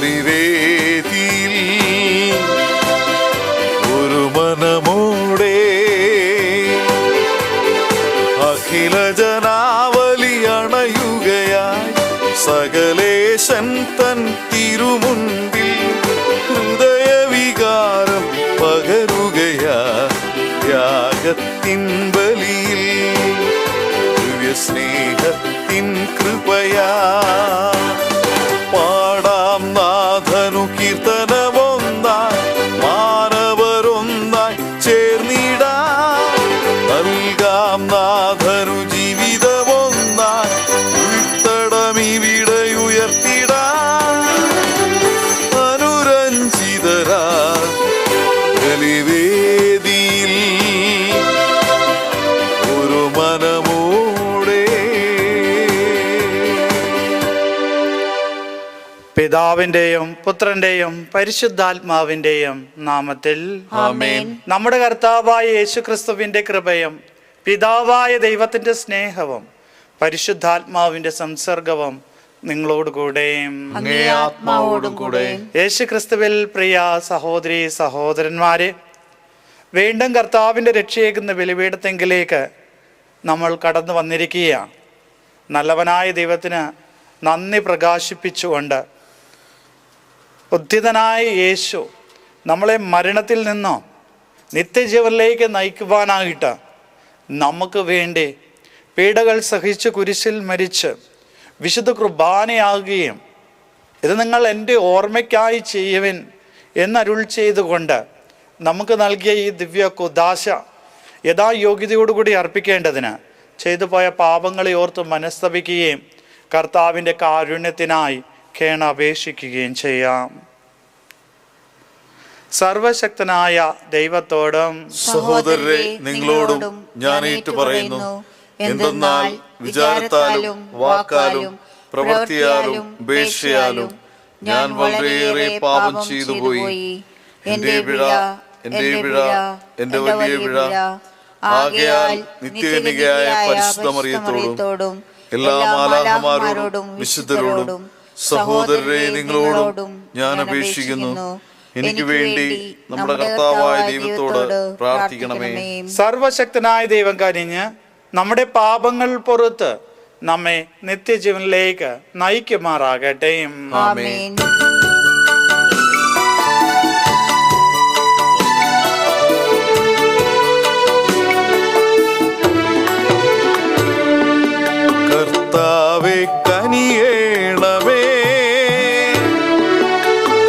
ബലിവേദിയിൽ ഒരു മനമോടെ അഖില ജനാവലി അണയുകയായി സകലേശൻ തൻ തിരുമുൻപിൽ ഹൃദയവികാരം പകരുകയാ യാഗത്തിൻ ബലിയിൽ ദിവ്യസ്നേഹത്തിൻ കൃപയാ പാടാം നാഥനു കീർത്തനമൊന്നായി മാനവരൊന്നായി ചേർന്നിടാം നൽകാം നാഥനു ജീവിതമൊന്നായി ഉൾത്തടമിവിടെ ഉയർത്തിടാം അനുരഞ്ജിതരാ ബലിവേദിയിൽ ഒരു മനമോടെ. പിതാവിന്റെയും പുത്രന്റെയും പരിശുദ്ധാത്മാവിന്റെയും നാമത്തിൽ ആമേൻ. നമ്മുടെ കർത്താവായ യേശുക്രിസ്തുവിന്റെ കൃപയും പിതാവായ ദൈവത്തിന്റെ സ്നേഹവും പരിശുദ്ധാത്മാവിന്റെ സംസർഗവും നിങ്ങളോടുകൂടെ അങ്ങേ ആത്മാവോടും കൂടെ. യേശുക്രിസ്തുവിൽ പ്രിയ സഹോദരി സഹോദരന്മാരെ, വീണ്ടും കർത്താവിന്റെ രക്ഷയേകുന്ന ബലിപീഠത്തെങ്കിലേക്ക് നമ്മൾ കടന്നു വന്നിരിക്കുകയാണ്. നല്ലവനായ ദൈവത്തിന് നന്ദി പ്രകാശിപ്പിച്ചുകൊണ്ട് ഉദ്ധിതനായ യേശു നമ്മളെ മരണത്തിൽ നിന്നോ നിത്യജീവനിലേക്ക് നയിക്കുവാനായിട്ട് നമുക്ക് വേണ്ടി പീഡകൾ സഹിച്ച് കുരിശിൽ മരിച്ച് വിശുദ്ധ കുർബാനയാകുകയും ഇത് നിങ്ങൾ എൻ്റെ ഓർമ്മയ്ക്കായി ചെയ്യുവിൻ എന്നരുൾ ചെയ്തുകൊണ്ട് നമുക്ക് നൽകിയ ഈ ദിവ്യ കുദാശ യഥായോഗ്യതയോടുകൂടി അർപ്പിക്കേണ്ടതിന് ചെയ്തു പോയ പാപങ്ങളെ ഓർത്ത് മനസ്തപിക്കുകയും കർത്താവിൻ്റെ കാരുണ്യത്തിനായി കേണപേക്ഷിക്കുകയും ചെയ്യാം. സർവശക്തനായ ദൈവത്തോടും സഹോദരരെ നിങ്ങളോടും ഞാൻ ഏറ്റു പറയുന്നു, എന്തെന്നാൽ വിചാരത്താലും വാക്കാലും പ്രവൃത്തിയാലും ഉപേക്ഷയാലും ഞാൻ വളരെയേറെ പാപം ചെയ്തു പോയി. എന്റെ പിഴ, എന്റെ പിഴ, എന്റെ വലിയ പിഴ. ആകയാൽ നിത്യകന്യകയായ പരിശുദ്ധ മറിയത്തോടും എല്ലാ മാലാഖമാരോടും വിശുദ്ധരോടും സഹോദരരെ നിങ്ങളോടും ഞാൻ അപേക്ഷിക്കുന്നു, എനിക്ക് വേണ്ടി നമ്മുടെ കർത്താവായ ദൈവത്തോട് പ്രാർത്ഥിക്കണമേ. സർവശക്തനായ ദൈവം കനിഞ്ഞ് നമ്മുടെ പാപങ്ങൾ പുറത്ത് നമ്മെ നിത്യജീവനിലേക്ക് നയിക്കുമാറാകട്ടെ. ആമേൻ. കർത്താവേ കനിയേണമേ,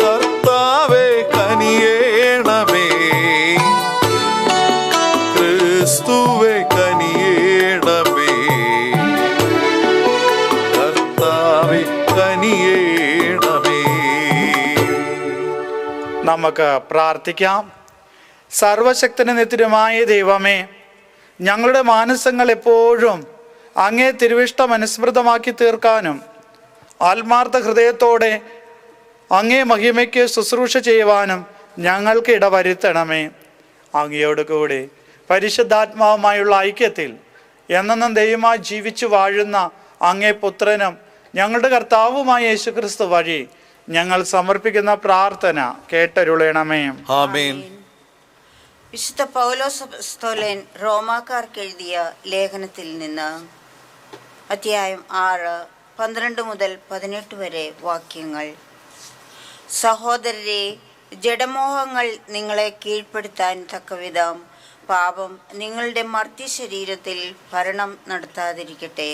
കർത്താവേ കനിയേണമേ, ക്രിസ്തുവേ കനിയേണമേ, കർത്താവേ കനിയേണമേ. നമുക്ക് പ്രാർത്ഥിക്കാം. സർവശക്തന് നിത്യമായ ദൈവമേ, ഞങ്ങളുടെ മാനസങ്ങൾ എപ്പോഴും അങ്ങേ തിരുവിഷ്ടം അനുസ്മൃതമാക്കി തീർക്കാനും ആത്മാർത്ഥ ഹൃദയത്തോടെ അങ്ങേ മഹിമയ്ക്ക് ശുശ്രൂഷ ചെയ്യുവാനും ഞങ്ങൾക്ക് ഇടവരുത്തണമേ. അങ്ങയോട് കൂടി പരിശുദ്ധാത്മാവുമായുള്ള ഐക്യത്തിൽ എന്നെന്നും ദൈവമായി ജീവിച്ചു വാഴുന്ന അങ്ങേ പുത്രനും ഞങ്ങളുടെ കർത്താവുമായ യേശുക്രിസ്തു വഴി ഞങ്ങൾ സമർപ്പിക്കുന്ന പ്രാർത്ഥന കേട്ടരുളണമേ. ആമേൻ. വിശുദ്ധ പൗലോസ് അപ്പോസ്തലൻ റോമാക്കാർക്ക് എഴുതിയ ലേഖനത്തിൽ നിന്ന് അധ്യായം 6, 12 മുതൽ 18 വരെ വാക്യങ്ങൾ. സഹോദരരെ, ജഡമോഹങ്ങൾ നിങ്ങളെ കീഴ്പ്പെടുത്താൻ തക്കവിധം പാപം നിങ്ങളുടെ മർത്യ ശരീരത്തിൽ ഭരണം നടത്താതിരിക്കട്ടെ.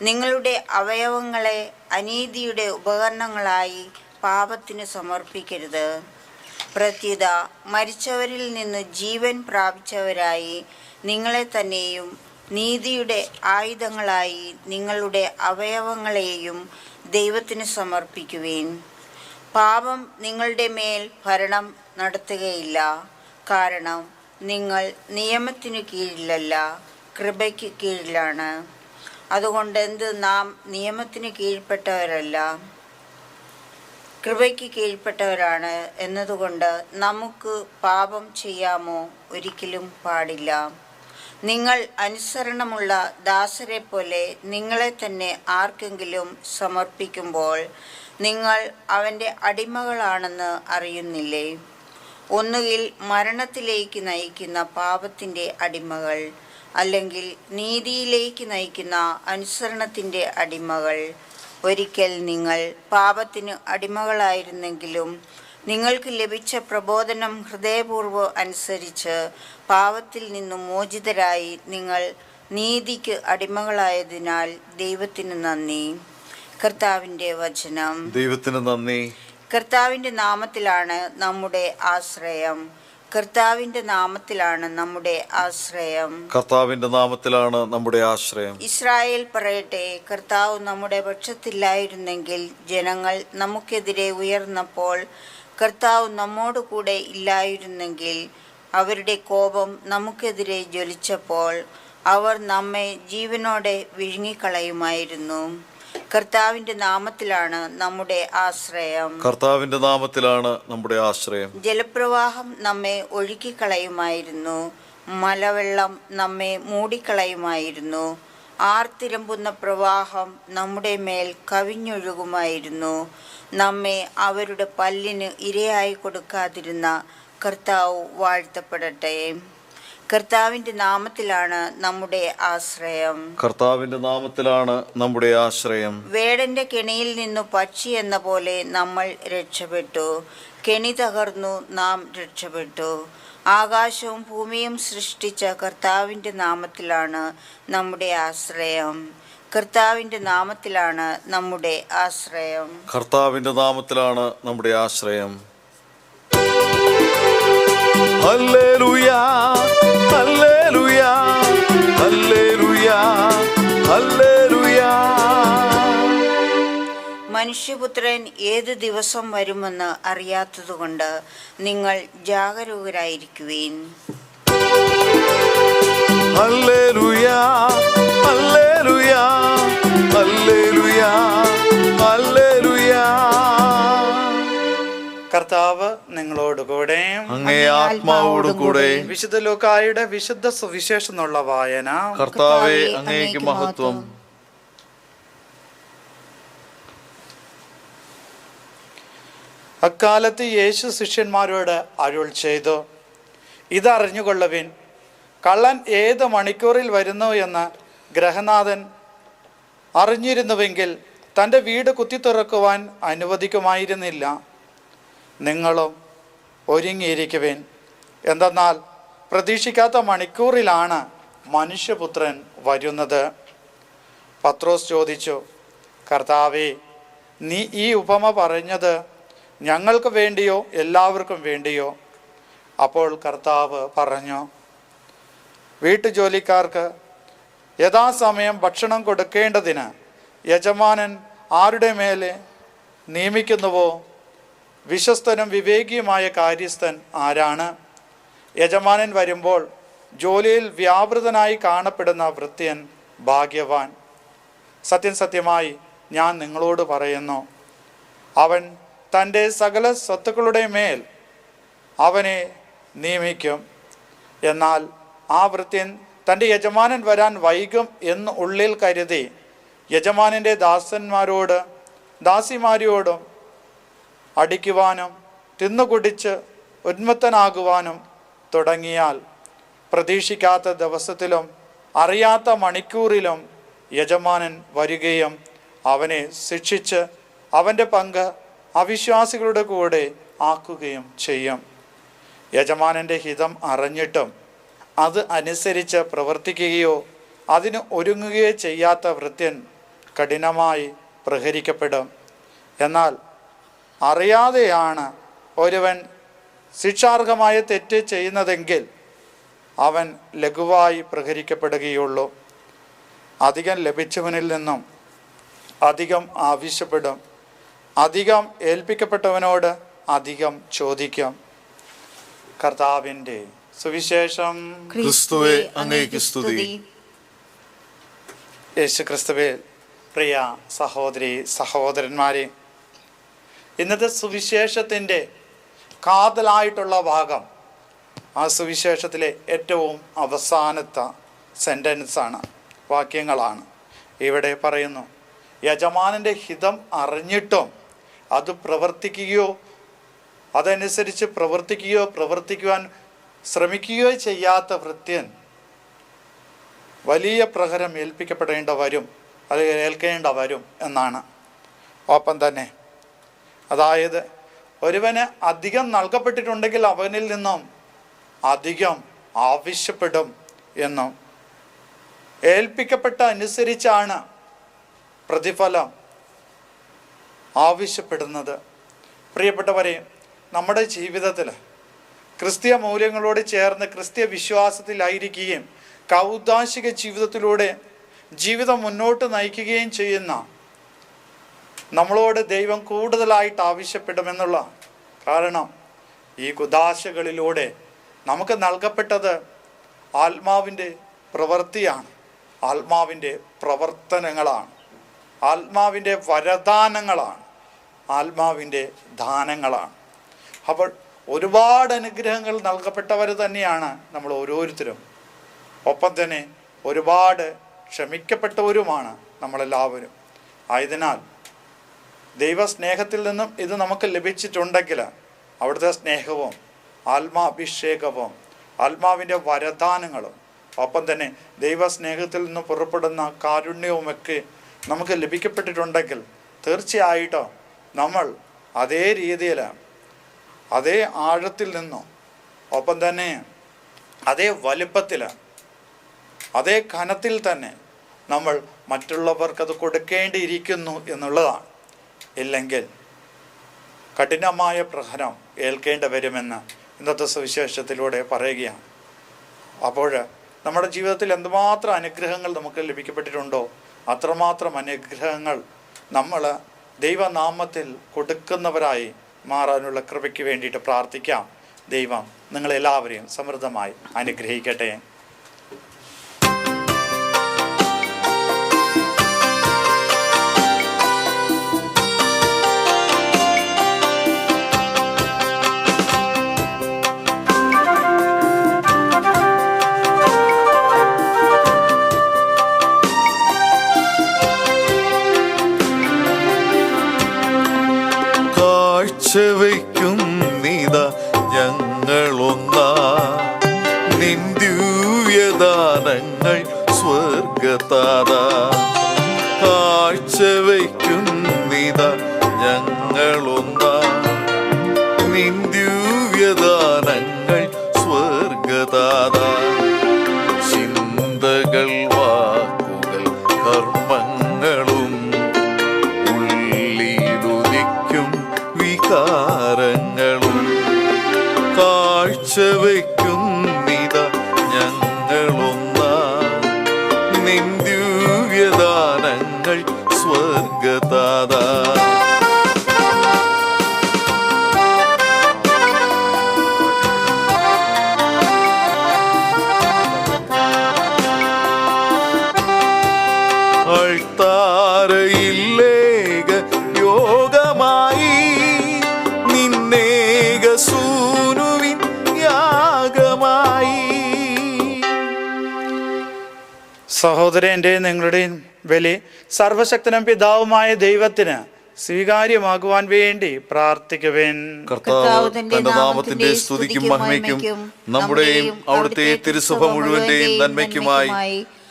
നിങ്ങളുടെ അവയവങ്ങളെ അനീതിയുടെ ഉപകരണങ്ങളായി പാപത്തിന് സമർപ്പിക്കരുത്. പ്രത്യുത മരിച്ചവരിൽ നിന്ന് ജീവൻ പ്രാപിച്ചവരായി നിങ്ങളെ തന്നെയും നീതിയുടെ ആയുധങ്ങളായി നിങ്ങളുടെ അവയവങ്ങളെയും ദൈവത്തിന് സമർപ്പിക്കുവിൻ. പാപം നിങ്ങളുടെ മേൽ ഭരണം നടത്തുകയില്ല. കാരണം നിങ്ങൾ നിയമത്തിനു കീഴിലല്ല, കൃപയ്ക്ക് കീഴിലാണ്. അതുകൊണ്ട് നാം നിയമത്തിന് കീഴ്പ്പെട്ടവരല്ല, കൃപയ്ക്ക് കീഴ്പ്പെട്ടവരാണ് എന്നതുകൊണ്ട് നമുക്ക് പാപം ചെയ്യാമോ? ഒരിക്കലും പാടില്ല. നിങ്ങൾ അനുസരണമുള്ള ദാസരെ പോലെ നിങ്ങളെ തന്നെ ആർക്കെങ്കിലും സമർപ്പിക്കുമ്പോൾ നിങ്ങൾ അവൻ്റെ അടിമകളാണെന്ന് അറിയുന്നില്ലേ? ഒന്നുകിൽ മരണത്തിലേക്ക് നയിക്കുന്ന പാപത്തിൻ്റെ അടിമകൾ, അല്ലെങ്കിൽ നീതിയിലേക്ക് നയിക്കുന്ന അനുസരണത്തിൻ്റെ അടിമകൾ. ഒരിക്കൽ നിങ്ങൾ പാപത്തിന് അടിമകളായിരുന്നെങ്കിലും നിങ്ങൾക്ക് ലഭിച്ച പ്രബോധനം ഹൃദയപൂർവ്വം അനുസരിച്ച് പാപത്തിൽ നിന്നും മോചിതരായി നിങ്ങൾ നീതിക്ക് അടിമകളായതിനാൽ ദൈവത്തിന് നന്ദി. കർത്താവിൻ്റെ വചനം. ദൈവത്തിന് നന്ദി. കർത്താവിൻ്റെ നാമത്തിലാണ് നമ്മുടെ ആശ്രയം. കർത്താവിൻ്റെ നാമത്തിലാണ് നമ്മുടെ ആശ്രയം. കർത്താവിന്റെ നാമത്തിലാണ് നമ്മുടെ ആശ്രയം. ഇസ്രായേൽ പറയട്ടെ, കർത്താവ് നമ്മുടെ പക്ഷത്തില്ലായിരുന്നെങ്കിൽ, ജനങ്ങൾ നമുക്കെതിരെ ഉയർന്നപ്പോൾ കർത്താവ് നമ്മോട് കൂടെ ഇല്ലായിരുന്നെങ്കിൽ, അവരുടെ കോപം നമുക്കെതിരെ ജ്വലിച്ചപ്പോൾ അവർ നമ്മെ ജീവനോടെ വിഴുങ്ങിക്കളയുമായിരുന്നു. കർത്താവിൻ്റെ നാമത്തിലാണ് നമ്മുടെ ആശ്രയം. കർത്താവിന്റെ നാമത്തിലാണ് നമ്മുടെ ആശ്രയം. ജലപ്രവാഹം നമ്മെ ഒഴുക്കിക്കളയുമായിരുന്നു, മലവെള്ളം നമ്മെ മൂടിക്കളയുമായിരുന്നു. ആർത്തിരമ്പുന്ന പ്രവാഹം നമ്മുടെ മേൽ കവിഞ്ഞൊഴുകുമായിരുന്നു. നമ്മെ അവരുടെ പല്ലിന് ഇരയായി കൊടുക്കാതിരുന്ന കർത്താവ് വാഴ്ത്തപ്പെടട്ടെ. കർത്താവിൻ്റെ നാമത്തിലാണ് നമ്മുടെ ആശ്രയം. കർത്താവിന്റെ നാമത്തിലാണ് നമ്മുടെ ആശ്രയം. വേടന്റെ കെണിയിൽ നിന്നു പക്ഷി എന്ന പോലെ നമ്മൾ രക്ഷപ്പെട്ടു. കെണി തകർന്നു, നാം രക്ഷപ്പെട്ടു. ആകാശവും ഭൂമിയും സൃഷ്ടിച്ച കർത്താവിൻ്റെ നാമത്തിലാണ് നമ്മുടെ ആശ്രയം. കർത്താവിൻ്റെ നാമത്തിലാണ് നമ്മുടെ ആശ്രയം. കർത്താവിന്റെ നാമത്തിലാണ് നമ്മുടെ ആശ്രയം. ഹല്ലേലൂയാ, ഹല്ലേലൂയാ, ഹല്ലേലൂയാ, ഹല്ലേലൂയാ. മനുഷ്യപുത്രൻ ഏതു ദിവസം വരുമെന്ന് അറിയാത്തതുകൊണ്ട് നിങ്ങൾ ജാഗരൂകരായിരിക്കുവിൻ. ഹല്ലേലൂയാ, ഹല്ലേലൂയാ, ഹല്ലേലൂയാ, ഹല്ലേലൂയാ. കർത്താവ് നിങ്ങളോടുകൂടെ. അങ്ങേ ആത്മാവോടും കൂടെ. വിശുദ്ധ ലൂക്കായുടെ വിശുദ്ധ സുവിശേഷം എന്നുള്ള വായന. കർത്താവേ, അങ്ങേക്ക് മഹത്വം. അക്കാലത്ത് യേശു ശിഷ്യന്മാരോട് അരുൾ ചെയ്തു, ഇതറിഞ്ഞുകൊള്ളുവിൻ, കള്ളൻ ഏത് മണിക്കൂറിൽ വരുന്നു എന്ന് ഗൃഹനാഥൻ അറിഞ്ഞിരുന്നുവെങ്കിൽ തൻ്റെ വീട് കുത്തിത്തുറക്കുവാൻ അനുവദിക്കുമായിരുന്നില്ല. നിങ്ങളും ഒരുങ്ങിയിരിക്കുവിൻ, എന്തെന്നാൽ പ്രതീക്ഷിക്കാത്ത മണിക്കൂറിലാണ് മനുഷ്യപുത്രൻ വരുന്നത്. പത്രോസ് ചോദിച്ചു, കർത്താവേ, നീ ഈ ഉപമ പറഞ്ഞത് ഞങ്ങൾക്ക് വേണ്ടിയോ എല്ലാവർക്കും വേണ്ടിയോ? അപ്പോൾ കർത്താവ് പറഞ്ഞു, വീട്ടുജോലിക്കാർക്ക് യഥാസമയം ഭക്ഷണം കൊടുക്കേണ്ടതിന് യജമാനൻ ആരുടെ മേലെ നിയമിക്കുന്നുവോ വിശ്വസ്തനും വിവേകിയുമായ കാര്യസ്ഥൻ ആരാണ്? യജമാനൻ വരുമ്പോൾ ജോലിയിൽ വ്യാപൃതനായി കാണപ്പെടുന്ന ഭൃത്യൻ ഭാഗ്യവാൻ. സത്യം സത്യമായി ഞാൻ നിങ്ങളോട് പറയുന്നു, അവൻ തൻ്റെ സകല സ്വത്തുക്കളുടെ മേൽ അവനെ നിയമിക്കും. എന്നാൽ ആ ഭൃത്യൻ തൻ്റെ യജമാനൻ വരാൻ വൈകും എന്ന് ഉള്ളിൽ കരുതി യജമാനൻ്റെ ദാസിമാരോടും അടിക്കുവാനും തിന്നുകുടിച്ച് ഉന്മത്തനാകുവാനും തുടങ്ങിയാൽ പ്രതീക്ഷിക്കാത്ത ദിവസത്തിലും അറിയാത്ത മണിക്കൂറിലും യജമാനൻ വരികയും അവനെ ശിക്ഷിച്ച് അവൻ്റെ പങ്ക് അവിശ്വാസികളുടെ കൂടെ ആക്കുകയും ചെയ്യും. യജമാനൻ്റെ ഹിതം അറിഞ്ഞിട്ടും അത് അനുസരിച്ച് പ്രവർത്തിക്കുകയോ അതിന് ഒരുങ്ങുകയോ ചെയ്യാത്ത ഭൃത്യൻ കഠിനമായി പ്രഹരിക്കപ്പെടും. എന്നാൽ അറിയാതെയാണ് ഒരുവൻ ശിക്ഷാർഹമായ തെറ്റ് ചെയ്യുന്നതെങ്കിൽ അവൻ ലഘുവായി പ്രഹരിക്കപ്പെടുകയുള്ളൂ. അധികം ലഭിച്ചവനിൽ നിന്നും അധികം ആവശ്യപ്പെടും, അധികം ഏൽപ്പിക്കപ്പെട്ടവനോട് അധികം ചോദിക്കും. കർത്താവിൻ്റെ സുവിശേഷം. ക്രിസ്തുവേ, അങ്ങേക്ക് സ്തുതി. യേശു ക്രിസ്തുവിൽ പ്രിയ സഹോദരി സഹോദരന്മാരെ, ഇന്നത്തെ സുവിശേഷത്തിൻ്റെ കാതലായിട്ടുള്ള ഭാഗം, ആ സുവിശേഷത്തിലെ ഏറ്റവും അവസാനത്തെ സെൻറ്റൻസാണ്, വാക്യങ്ങളാണ്. ഇവിടെ പറയുന്നു, യജമാനൻ്റെ ഹിതം അറിഞ്ഞിട്ടും അത് പ്രവർത്തിക്കുകയോ അതനുസരിച്ച് പ്രവർത്തിക്കുവാൻ ശ്രമിക്കുകയോ ചെയ്യാത്ത ഭൃത്യൻ വലിയ പ്രഹരം ഏൽപ്പിക്കപ്പെടേണ്ട വരും, അല്ലെങ്കിൽ ഏൽക്കേണ്ട വരും എന്നാണ്. ഒപ്പം തന്നെ അതായത് ഒരുവന് അധികം നൽകപ്പെട്ടിട്ടുണ്ടെങ്കിൽ അവനിൽ നിന്നും അധികം ആവശ്യപ്പെടും എന്നും, ഏൽപ്പിക്കപ്പെട്ട അനുസരിച്ചാണ് പ്രതിഫലം ആവശ്യപ്പെടുന്നത്. പ്രിയപ്പെട്ടവരെ, നമ്മുടെ ജീവിതത്തിൽ ക്രിസ്തീയ മൂല്യങ്ങളോട് ചേർന്ന് ക്രിസ്തീയ വിശ്വാസത്തിലായിരിക്കുകയും കൗദാശിക ജീവിതത്തിലൂടെ ജീവിതം മുന്നോട്ട് നയിക്കുകയും ചെയ്യുന്ന നമ്മളോട് ദൈവം കൂടുതലായിട്ട് ആവശ്യപ്പെടുമെന്നുള്ള കാരണം ഈ കുദാശകളിലൂടെ നമുക്ക് നൽകപ്പെട്ടത് ആത്മാവിൻ്റെ പ്രവൃത്തിയാണ്, ആത്മാവിൻ്റെ പ്രവർത്തനങ്ങളാണ്, ആത്മാവിൻ്റെ വരദാനങ്ങളാണ്, ആത്മാവിൻ്റെ ദാനങ്ങളാണ്. അപ്പോൾ ഒരുപാട് അനുഗ്രഹങ്ങൾ നൽകപ്പെട്ടവർ തന്നെയാണ് നമ്മൾ ഓരോരുത്തരും. ഒപ്പം തന്നെ ഒരുപാട് ക്ഷമിക്കപ്പെട്ടവരുമാണ് നമ്മളെല്ലാവരും. ആയതിനാൽ ദൈവസ്നേഹത്തിൽ നിന്നും ഇത് നമുക്ക് ലഭിച്ചിട്ടുണ്ടെങ്കിൽ അവിടുത്തെ സ്നേഹവും ആത്മാഭിഷേകവും ആത്മാവിൻ്റെ വരദാനങ്ങളും ഒപ്പം തന്നെ ദൈവസ്നേഹത്തിൽ നിന്ന് പുറപ്പെടുന്ന കാരുണ്യവുമൊക്കെ നമുക്ക് ലഭിക്കപ്പെട്ടിട്ടുണ്ടെങ്കിൽ തീർച്ചയായിട്ടും നമ്മൾ അതേ രീതിയിൽ അതേ ആഴത്തിൽ നിന്നും ഒപ്പം തന്നെ അതേ വലിപ്പത്തിൽ അതേ കനത്തിൽ തന്നെ നമ്മൾ മറ്റുള്ളവർക്കത് കൊടുക്കേണ്ടിയിരിക്കുന്നു എന്നുള്ളതാണ്. ഇല്ലെങ്കിൽ കഠിനമായ പ്രഹരം ഏൽക്കേണ്ടി വരുമെന്ന് ഇന്നത്തെ സുവിശേഷത്തിലൂടെ പറയുകയാണ്. അപ്പോൾ നമ്മുടെ ജീവിതത്തിൽ എന്തുമാത്രം അനുഗ്രഹങ്ങൾ നമുക്ക് ലഭിക്കപ്പെട്ടിട്ടുണ്ടോ അത്രമാത്രം അനുഗ്രഹങ്ങൾ നമ്മൾ ദൈവനാമത്തിൽ കൊടുക്കുന്നവരായി മാറാനുള്ള കൃപയ്ക്ക് വേണ്ടിയിട്ട് പ്രാർത്ഥിക്കാം. ദൈവം നിങ്ങളെല്ലാവരെയും സമൃദ്ധമായി അനുഗ്രഹിക്കട്ടെ. വയ്ക്കുന്നിത ഞങ്ങളൊന്നാ നിന്ദ്യൂയദാനങ്ങൾ സ്വർഗതാത. കാഴ്ചവയ്ക്കുന്നിത ഞങ്ങളൊന്നാ നിന്ദ്യൂയദാനങ്ങൾ സ്വർഗതാത. ചിന്തകൾ, വാക്കുകൾ, കർമ്മങ്ങളും വികാരങ്ങളും കാഴ്ചവയ്ക്കുന്നിത ഞങ്ങളൊന്നാ നിന്ദ്യൂയദാനങ്ങൾ സ്വർഗതാത. അൾത്താരയില്ലേക യോഗമായി നിന്നേകസൂനുവിൻ യാഗമായി. സഹോദരൻ്റെയും നിങ്ങളുടെയും ബലി സർവശക്തനും പിതാവുമായ ദൈവത്തിന് സ്വീകാര്യമാകുവാൻ വേണ്ടി പ്രാർത്ഥിക്കുവേൻ. കർത്താവ് തന്റെ നാമത്തിന്റെ സ്തുതിക്കും മഹിമയ്ക്കും നമ്മുടെയും അവിടുത്തെ തിരുസഭ മുഴുവന്റെയും നന്മയ്ക്കുമായി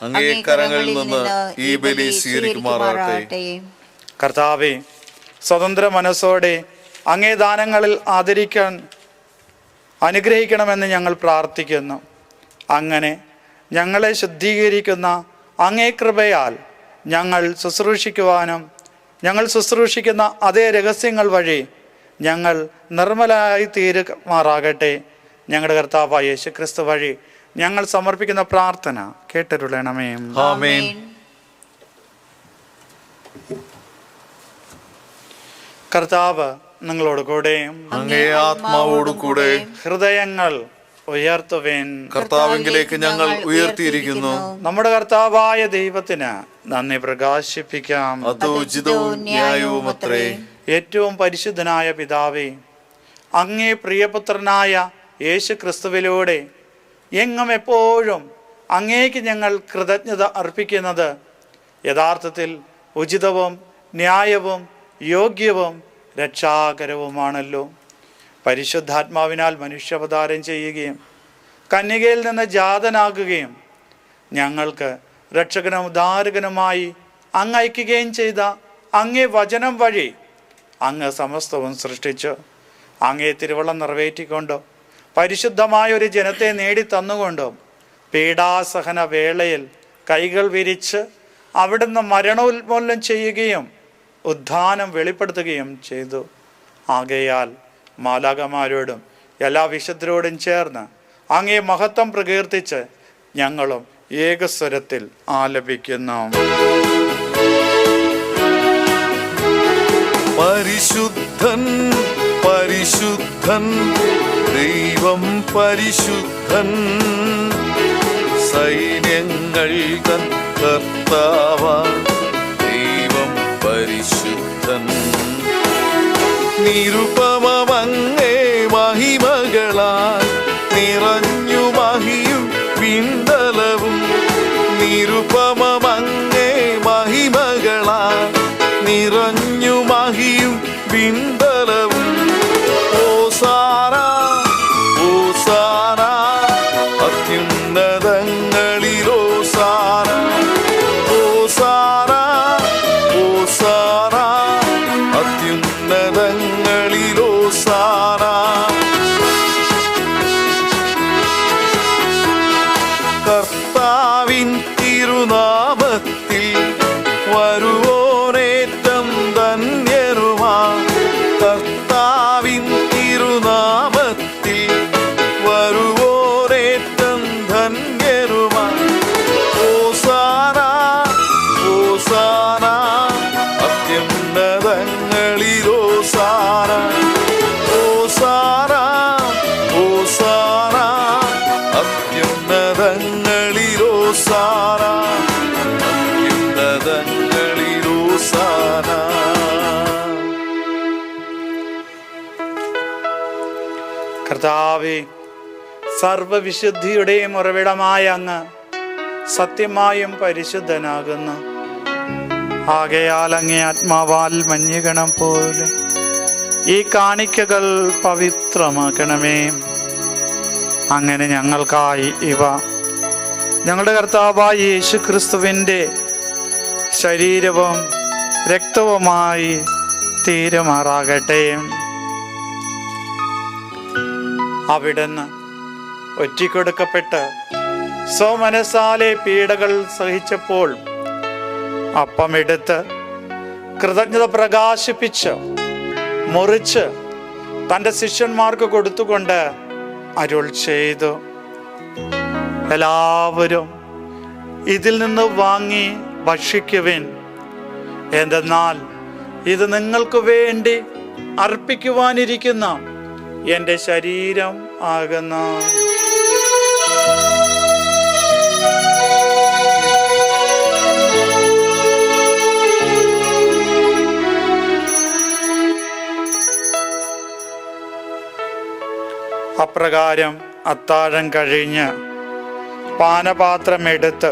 അങ്ങേ കരങ്ങളിൽ നിന്ന് ഈ ബലി സ്വീകരിക്കുമാറാകട്ടെ. കർത്താവേ, സ്വതന്ത്ര മനസ്സോടെ അങ്ങേ ദാനങ്ങളിൽ ആദരിക്കാൻ അനുഗ്രഹിക്കണമെന്ന് ഞങ്ങൾ പ്രാർത്ഥിക്കുന്നു. അങ്ങനെ ഞങ്ങളെ ശുദ്ധീകരിക്കുന്ന അങ്ങേ കൃപയാൽ ഞങ്ങൾ ശുശ്രൂഷിക്കുന്ന അതേ രഹസ്യങ്ങൾ വഴി ഞങ്ങൾ നിർമ്മലമായി തീരുമാറാകട്ടെ. ഞങ്ങളുടെ കർത്താവായ യേശുക്രിസ്തു വഴി ഞങ്ങൾ സമർപ്പിക്കുന്ന പ്രാർത്ഥന കേട്ടരുളണമേ. ആമേൻ. കർത്താവ് നിങ്ങളോട് കൂടെ, അങ്ങേ ആത്മാവോടു കൂടെ. ഹൃദയങ്ങൾ ഉയർത്തുവേൻ. കർത്താവിലേക്ക് ഞങ്ങൾ ഉയർത്തിയിരിക്കുന്നു. നമ്മുടെ കർത്താവായ ദൈവത്തിന് നന്ദി പ്രകാശിപ്പിക്കാം. അത് ഉചിതവും ന്യായവുമത്രേ. ഏറ്റവും പരിശുദ്ധനായ പിതാവേ, അങ്ങേ പ്രിയപുത്രനായ യേശു ക്രിസ്തുവിലൂടെ എങ്ങും എപ്പോഴും അങ്ങേക്ക് ഞങ്ങൾ കൃതജ്ഞത അർപ്പിക്കുന്നത് യഥാർത്ഥത്തിൽ ഉചിതവും ന്യായവും യോഗ്യവും രക്ഷാകരവുമാണല്ലോ. പരിശുദ്ധാത്മാവിനാൽ മനുഷ്യാവതാരം ചെയ്യുകയും കന്യകയിൽ നിന്ന് ജാതനാകുകയും ഞങ്ങൾക്ക് രക്ഷകനും ഉദ്ധാരകനുമായി അങ്ങ് അയക്കുകയും ചെയ്ത അങ്ങേ വചനം വഴി അങ്ങ് സമസ്തവും സൃഷ്ടിച്ചു. അങ്ങേ തിരുവള്ളം നിറവേറ്റിക്കൊണ്ടോ പരിശുദ്ധമായ ഒരു ജനത്തെ നേടിത്തന്നുകൊണ്ടും പീഡാസഹന വേളയിൽ കൈകൾ വിരിച്ച് അവിടുന്ന് മരണോന്മൂലനം ചെയ്യുകയും ഉദ്ധാനം വെളിപ്പെടുത്തുകയും ചെയ്തു. ആകയാൽ മാലാഖമാരോടും എല്ലാ വിശുദ്ധരോടും ചേർന്ന് അങ്ങേ മഹത്വം പ്രകീർത്തിച്ച് ഞങ്ങളും ഏകസ്വരത്തിൽ ആലപിക്കുന്നു. പരിശുദ്ധൻ പരിശുദ്ധൻ ദൈവം പരിശുദ്ധൻ, സൈന്യങ്ങൾ തൻ കർത്താവാം ദൈവം പരിശുദ്ധൻ. നിരുപമമങ്ങേ മഹിമകളാൽ നിറഞ്ഞു മഹിയും വിണ്ടലവും, നിരുപമമങ്ങേ മഹിമകളാൽ നിറഞ്ഞു മഹിയും വിണ്ടലവും. ഓസാന ഓസാന അത്യുന്നതങ്ങളിൽ ഓസാന, ഓസാന ഓസാന അത്യുന്നതങ്ങളിൽ ഓസാന. കർത്താവിൻ തിരുനാമത്തിൽ വരുവോനേറ്റം ധന്യരുമാ, കർത്താവിൻ തിരുനാമത്തിൽ വരുവോനേറ്റം ധന്യരുമാ. ഓസാന ഓസാന അത്യുന്നതങ്ങളിൽ ഓസാന, ഓസാന ഓസാന അത്യുന്നതങ്ങളിൽ ഓസാന, അത്യുന്നതങ്ങളിൽ ഓസാന. കർത്താവേ, സർവവിശുദ്ധിയുടെയും ഉറവിടമായ അങ്ങ് സത്യമായും പരിശുദ്ധനാകുന്നു. ആകയാൽ അങ്ങേ ആത്മാവാൽ മഞ്ഞുകണം പോലെ ഈ കാണിക്കകൾ പവിത്രമാക്കണമേ. അങ്ങനെ ഞങ്ങൾക്കായി ഇവ ഞങ്ങളുടെ കർത്താവായ യേശു ക്രിസ്തുവിൻ്റെ ശരീരവും രക്തവുമായി തീരുമാറാകട്ടെ. അവിടുന്ന് ഒറ്റിക്കൊടുക്കപ്പെട്ട് സ്വമനസാലെ പീഡകൾ സഹിച്ചപ്പോൾ അപ്പമെടുത്ത് കൃതജ്ഞത പ്രകാശിപ്പിച്ച് മുറിച്ച് തൻ്റെ ശിഷ്യന്മാർക്ക് കൊടുത്തുകൊണ്ട് അരുൾ ചെയ്തു, എല്ലാവരും ഇതിൽ നിന്ന് വാങ്ങി ഭക്ഷിക്കുവിൻ. എന്തെന്നാൽ ഇത് നിങ്ങൾക്ക് വേണ്ടി അർപ്പിക്കുവാനിരിക്കുന്ന എൻ്റെ ശരീരം ആകുന്നു. അപ്രകാരം അത്താഴം കഴിഞ്ഞ് പാനപാത്രം എടുത്ത്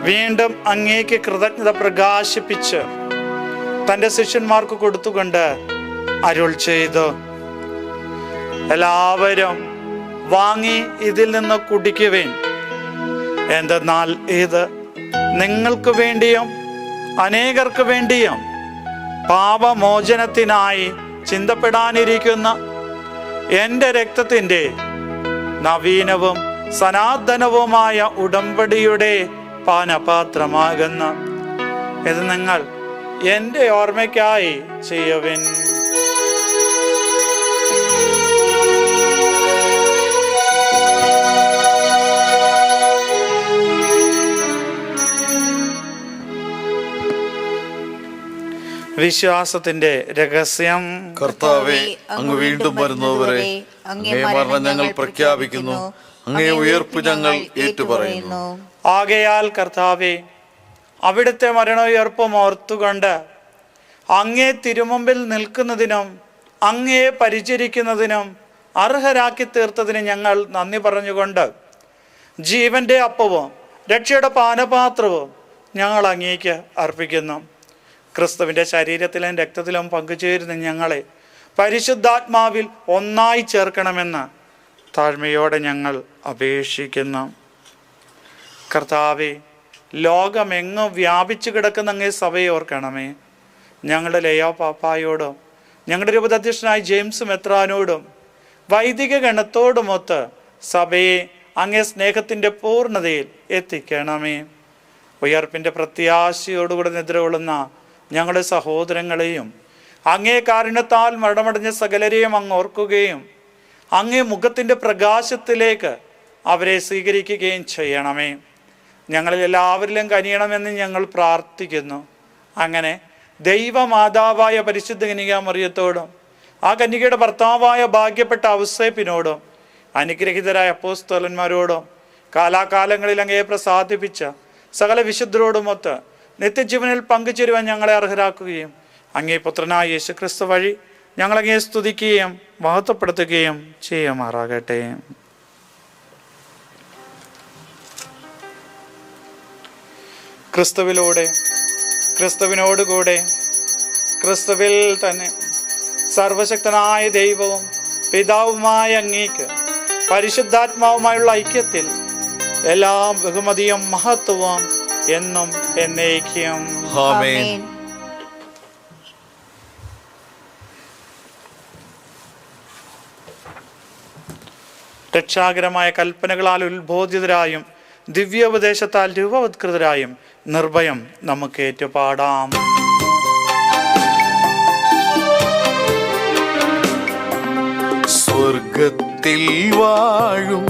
വീണ്ടും അങ്ങേക്ക് കൃതജ്ഞത പ്രകാശിപ്പിച്ച് തൻ്റെ ശിഷ്യന്മാർക്ക് കൊടുത്തുകൊണ്ട് അരുൾ ചെയ്തു, എല്ലാവരും വാങ്ങി ഇതിൽ നിന്ന് കുടിക്കുവിൻ. എന്തെന്നാൽ ഇത് നിങ്ങൾക്ക് വേണ്ടിയും അനേകർക്ക് വേണ്ടിയും പാപമോചനത്തിനായി ചിന്തപ്പെടാനിരിക്കുന്ന എൻ്റെ രക്തത്തിൻ്റെ നവീനവും സനാതനവുമായ ഉടമ്പടിയുടെ പാനപാത്രമാകുന്നു. ഇത് നിങ്ങൾ എൻ്റെ ഓർമ്മയ്ക്കായി ചെയ്യുവിൻ. വിശ്വാസത്തിന്റെ രഹസ്യം. കർത്താവേ, അങ്ങ് വീണ്ടും വരുന്നവരെ അങ്ങേ മരണം ഞങ്ങൾ പ്രഖ്യാപിക്കുന്നു, അങ്ങേ ഉയർപ്പ് ഞങ്ങൾ ഏറ്റുപറയുന്നു. ആകയാൽ കർത്താവേ, അവിടുത്തെ മരണോയർപ്പും ഓർത്തുകൊണ്ട് അങ്ങേ തിരുമുമ്പിൽ നിൽക്കുന്നതിനും അങ്ങയെ പരിചരിക്കുന്നതിനും അർഹരാക്കി തീർത്തതിന് ഞങ്ങൾ നന്ദി പറഞ്ഞുകൊണ്ട് ജീവന്റെ അപ്പവും രക്ഷയുടെ പാനപാത്രവും ഞങ്ങൾ അങ്ങേക്ക് അർപ്പിക്കുന്നു. ക്രിസ്തുവിൻ്റെ ശരീരത്തിലും രക്തത്തിലും പങ്കുചേരുന്ന ഞങ്ങളെ പരിശുദ്ധാത്മാവിൽ ഒന്നായി ചേർക്കണമെന്ന് താഴ്മയോടെ ഞങ്ങൾ അപേക്ഷിക്കുന്നു. കർത്താവേ, ലോകമെങ്ങും വ്യാപിച്ചു കിടക്കുന്ന അങ്ങേ സഭയെ ഓർക്കണമേ. ഞങ്ങളുടെ ലയോ പാപ്പായോടും ഞങ്ങളുടെ രൂപതാധ്യക്ഷനായ ജെയിംസ് മെത്രാനോടും വൈദിക ഗണത്തോടുമൊത്ത് സഭയെ അങ്ങേ സ്നേഹത്തിൻ്റെ പൂർണ്ണതയിൽ എത്തിക്കണമേ. ഉയർപ്പിൻ്റെ പ്രത്യാശയോടുകൂടെ നിദ്രകൊള്ളുന്ന ഞങ്ങളുടെ സഹോദരങ്ങളെയും അങ്ങേ കാരുണ്യത്താൽ മരണമടഞ്ഞ സകലരെയും അങ്ങ് ഓർക്കുകയും അങ്ങേ മുഖത്തിൻ്റെ പ്രകാശത്തിലേക്ക് അവരെ സ്വീകരിക്കുകയും ചെയ്യണമേ. ഞങ്ങളിൽ എല്ലാവരിലും കനിയണമെന്ന് ഞങ്ങൾ പ്രാർത്ഥിക്കുന്നു. അങ്ങനെ ദൈവമാതാവായ പരിശുദ്ധ കന്യകാ മറിയത്തോടും ആ കന്യകയുടെ ഭർത്താവായ ഭാഗ്യപ്പെട്ട ഔസേപ്പിനോടും അനുഗ്രഹീതരായ അപ്പോസ്തലന്മാരോടും കാലാകാലങ്ങളിൽ അങ്ങയെ പ്രസാദിപ്പിച്ച സകല വിശുദ്ധരോടുമൊത്ത് നിത്യജീവനിൽ പങ്കുചേരുവാൻ ഞങ്ങളെ അർഹരാക്കുകയും അങ്ങേ പുത്രനായ യേശുക്രിസ്തു വഴി ഞങ്ങളങ്ങയെ സ്തുതിക്കുകയും മഹത്വപ്പെടുത്തുകയും ചെയ്യുമാറാകട്ടെ. ക്രിസ്തുവിലൂടെ, ക്രിസ്തുവിനോടുകൂടെ, ക്രിസ്തുവിൽ തന്നെ സർവശക്തനായ ദൈവവും പിതാവുമായ അങ്ങേക്ക് പരിശുദ്ധാത്മാവുമായുള്ള ഐക്യത്തിൽ എല്ലാ ബഹുമതിയും മഹത്വവും എന്നും എന്നേക്കും. ആമേൻ. രക്ഷാകരമായ കൽപ്പനകളാൽ ഉത്ബോധിതരായും ദിവ്യോപദേശത്താൽ രൂപവത്കൃതരായും നിർഭയം നമുക്ക് ഏറ്റുപാടാം. സ്വർഗത്തിൽ വാഴും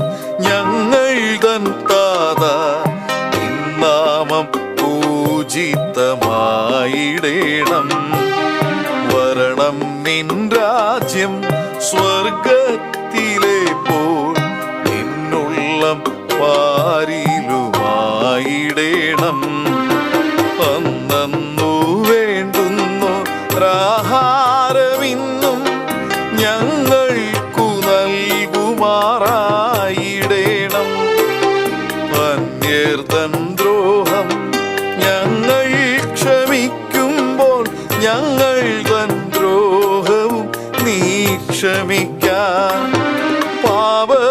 ഞങ്ങൾ തൻ താത, നാമം പൂജിതമായിടേണം. വരണം നിൻ രാജ്യം സ്വർഗത്തിലെ പോൽ നിന്നുള്ളം പാരിലുമായിടേണം. അന്നു വേണ്ടുന്നു ആഹാരമിന്നും ഞങ്ങൾക്കു നൽകുമാറായിടേണം. അന്യർതൻ ദ്രോഹം ഞങ്ങൾ ക്ഷമിക്കുമ്പോൾ ഞങ്ങൾ തൻ ദ്രോഹവും നീ ക്ഷമിക്കാൻ. പാപപരീക്ഷയിൽ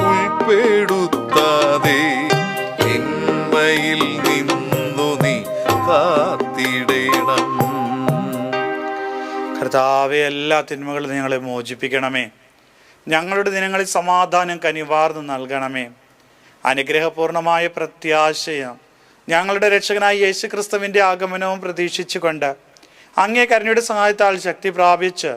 ഉൾപ്പെടുത്താതെ തിന്മയിൽ നിന്നു നീ കാത്തിടേണം. കർത്താവെ, എല്ലാ തിന്മകളും ഞങ്ങളെ മോചിപ്പിക്കണമേ. ഞങ്ങളുടെ ദിനങ്ങളിൽ സമാധാനം കനിവാർന്ന് നൽകണമേ. അനുഗ്രഹപൂർണമായ പ്രത്യാശയും ഞങ്ങളുടെ രക്ഷകനായ യേശു ക്രിസ്തുവിൻ്റെ ആഗമനവും പ്രതീക്ഷിച്ചുകൊണ്ട് അങ്ങേ കരുണയുടെ സഹായത്താൽ ശക്തി പ്രാപിച്ച്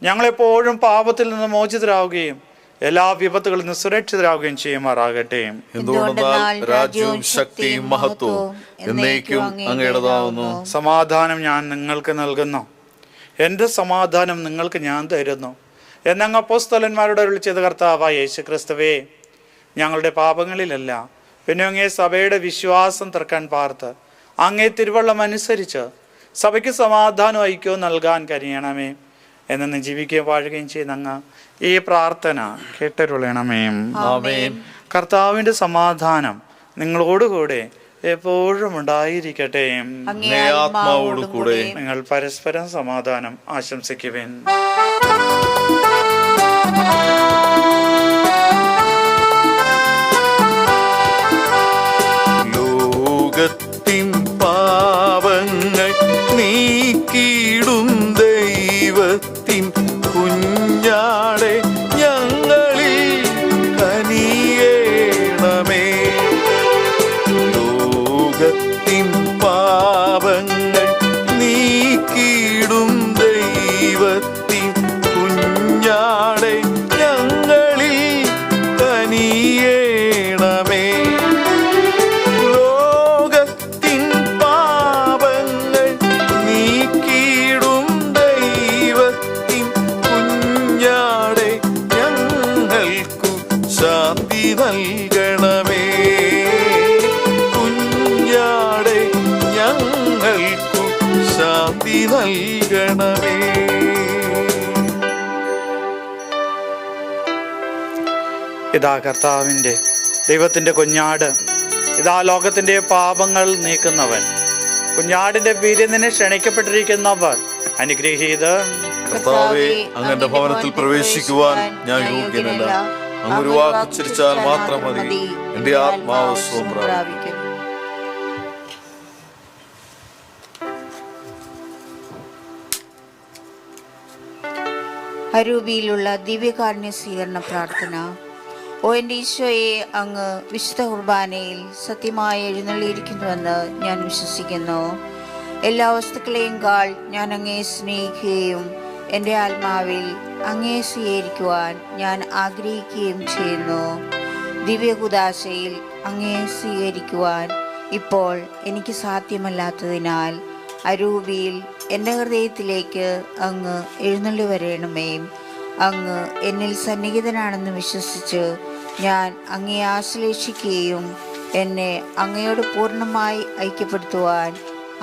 ഞങ്ങളെപ്പോഴും പാപത്തിൽ നിന്ന് മോചിതരാവുകയും എല്ലാ വിപത്തുകളിൽ നിന്ന് സുരക്ഷിതരാവുകയും ചെയ്യുമാറാകട്ടെ. എന്തുകൊണ്ടെന്നാൽ രാജ്യവും ശക്തിയും മഹത്വവും എന്നേക്കും അങ്ങയുടേതാവുന്നു. സമാധാനം ഞാൻ നിങ്ങൾക്ക് നൽകുന്നു, എൻ്റെ സമാധാനം നിങ്ങൾക്ക് ഞാൻ തരുന്നു എന്നങ്ങ് അപ്പോസ്തലന്മാരോട് അരുളി ചെയ്ത കർത്താവായ യേശു ക്രിസ്തുവേ, ഞങ്ങളുടെ പാപങ്ങളിലല്ല പിന്നെ അങ്ങേ സഭയുടെ വിശ്വാസം തർക്കാൻ പാർത്ത് അങ്ങേ തിരുവള്ളം അനുസരിച്ച് സഭയ്ക്ക് സമാധാനം ഐക്യവും നൽകാൻ കഴിയണമേ. എന്നു ജീവിക്കുകയും വാഴുകയും ചെയ്യുന്ന അങ്ങ് ഈ പ്രാർത്ഥന കേട്ടരുളണമേ. ആമേൻ. കർത്താവിൻ്റെ സമാധാനം നിങ്ങളോടുകൂടെ എപ്പോഴും ഉണ്ടായിരിക്കട്ടെ. അങ്ങേ ആത്മാവോട് കൂടെ. നിങ്ങൾ പരസ്പരം സമാധാനം ആശംസിക്കുവേൻ. ലോകത്തിൻ പാപങ്ങൾ നീക്കിയിടും ദൈവത്തിൻ കുഞ്ഞാടെ ഞങ്ങളിൽ കനിയേണമേ. ലോകത്തിൻ പാപങ്ങൾ നീക്കിയിടും ദൈവത്തിൻ കുഞ്ഞാടെ ഞങ്ങളിൽ കനിയേണമേ. ലോകത്തിൻ പാപങ്ങൾ നീക്കിയിടും ദൈവത്തിൻ കുഞ്ഞാടെ ഞങ്ങൾക്കു ശാന്തി നൽകണമേ. കുഞ്ഞാടെ ഞങ്ങൾക്കു ശാന്തി നൽകണമേ. ഇതാ കർത്താവിൻ്റെ ദൈവത്തിൻ്റെ കുഞ്ഞാട്, ഇതാ ലോകത്തിൻ്റെ പാപങ്ങൾ നീക്കുന്നവൻ. കുഞ്ഞാടിന്റെ വീര്യത്തിന് ക്ഷണിക്കപ്പെട്ടിരിക്കുന്നവർ അനുഗ്രഹീത. കർത്താവേ, അങ്ങന്റെ ഭവനത്തിൽ പ്രവേശിക്കുവാൻ ഞാൻ യോഗ്യനല്ല. അങ്ങ് ഒരു വാക്ക് ഉച്ചരിച്ചാൽ മാത്രം മതി, എന്റെ ആത്മാവ് സുഖം പ്രാപിക്കും. അരൂപിയിലുള്ള ദിവ്യകാരുണ്യ സ്വീകരണ പ്രാർത്ഥന. ഓ എൻ്റെ ഈശോയെ, അങ്ങ് വിശുദ്ധ കുർബാനയിൽ സത്യമായി എഴുന്നള്ളിയിരിക്കുന്നുവെന്ന് ഞാൻ വിശ്വസിക്കുന്നു. എല്ലാ വസ്തുക്കളെയും കാൾ ഞാൻ അങ്ങയെ സ്നേഹിക്കുകയും എൻ്റെ ആത്മാവിൽ അങ്ങയെ സ്വീകരിക്കുവാൻ ഞാൻ ആഗ്രഹിക്കുകയും ചെയ്യുന്നു. ദിവ്യകുദാശയിൽ അങ്ങയെ സ്വീകരിക്കുവാൻ ഇപ്പോൾ എനിക്ക് സാധ്യമല്ലാത്തതിനാൽ അരൂപിയിൽ എൻ്റെ ഹൃദയത്തിലേക്ക് അങ്ങ് എഴുന്നള്ളി വരണമേ. അങ്ങ് എന്നിൽ സന്നിഹിതനാണെന്ന് വിശ്വസിച്ച് ഞാൻ അങ്ങയെ ആശ്ലേഷിക്കുകയും എന്നെ അങ്ങയോട് പൂർണ്ണമായി ഐക്യപ്പെടുത്തുവാൻ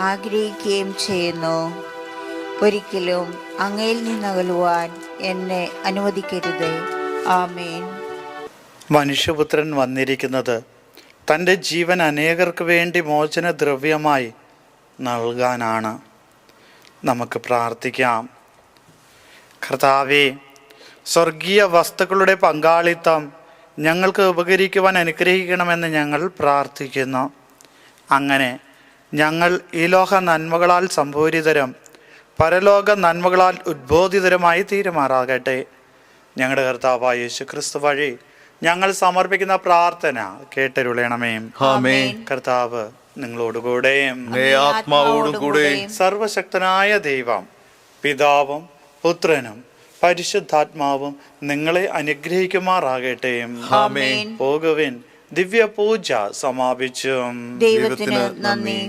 ആഗ്രഹിക്കുകയും ചെയ്യുന്നു. ഒരിക്കലും അങ്ങയിൽ നിന്നകലുവാൻ എന്നെ അനുവദിക്കരുത്. ആമേൻ. മനുഷ്യപുത്രൻ വന്നിരിക്കുന്നത് തൻ്റെ ജീവൻ അനേകർക്ക് വേണ്ടി മോചനദ്രവ്യമായി നൽകാനാണ്. നമുക്ക് പ്രാർത്ഥിക്കാം. കർത്താവേ, സ്വർഗീയ വസ്തുക്കളുടെ പങ്കാളിത്തം ഞങ്ങൾക്ക് ഉപകരിക്കുവാൻ അനുഗ്രഹിക്കണമെന്ന് ഞങ്ങൾ പ്രാർത്ഥിക്കുന്നു. അങ്ങനെ ഞങ്ങൾ ഈ ലോക നന്മകളാൽ സംഭൂരിതരും പരലോക നന്മകളാൽ ഉദ്ബോധിതരുമായി തീരുമാറാകട്ടെ. ഞങ്ങളുടെ കർത്താവായ യേശുക്രിസ്തു വഴി ഞങ്ങൾ സമർപ്പിക്കുന്ന പ്രാർത്ഥന കേട്ടരുളണമേ. ആമേൻ. കർത്താവ് നിങ്ങളോടുകൂടെ, ആത്മാവോടുകൂടെ. സർവശക്തനായ ദൈവം പിതാവും പുത്രനും പരിശുദ്ധാത്മാവും നിങ്ങളെ അനുഗ്രഹിക്കുമാറാകട്ടെ. ആമേൻ. പോകുവിൻ, ദിവ്യ പൂജ സമാപിച്ചു. ദൈവത്തിന് നന്ദി.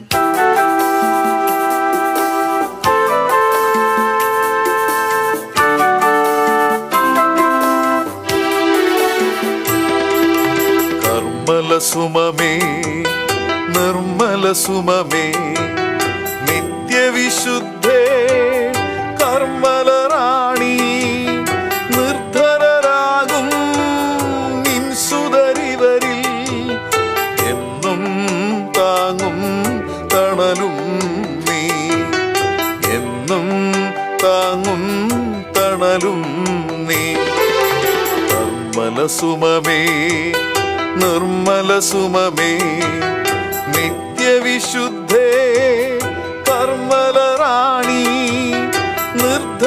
കർമ്മല സുമമേ, നിർമ്മല സുമമേ, നിത്യവിശുദ്ധേ, കർമ്മല റാണി, നിർധനരാകും നിൻ സുതരിവരിൽ എന്നും താങ്ങും തണലും നീ, എന്നും താങ്ങും തണലും നീ. കർമ്മല സുമമേ, നിർമ്മല സുമമേ, നിത്യവിശുദ്ധേ, കർമ്മല റാണി, നിർധ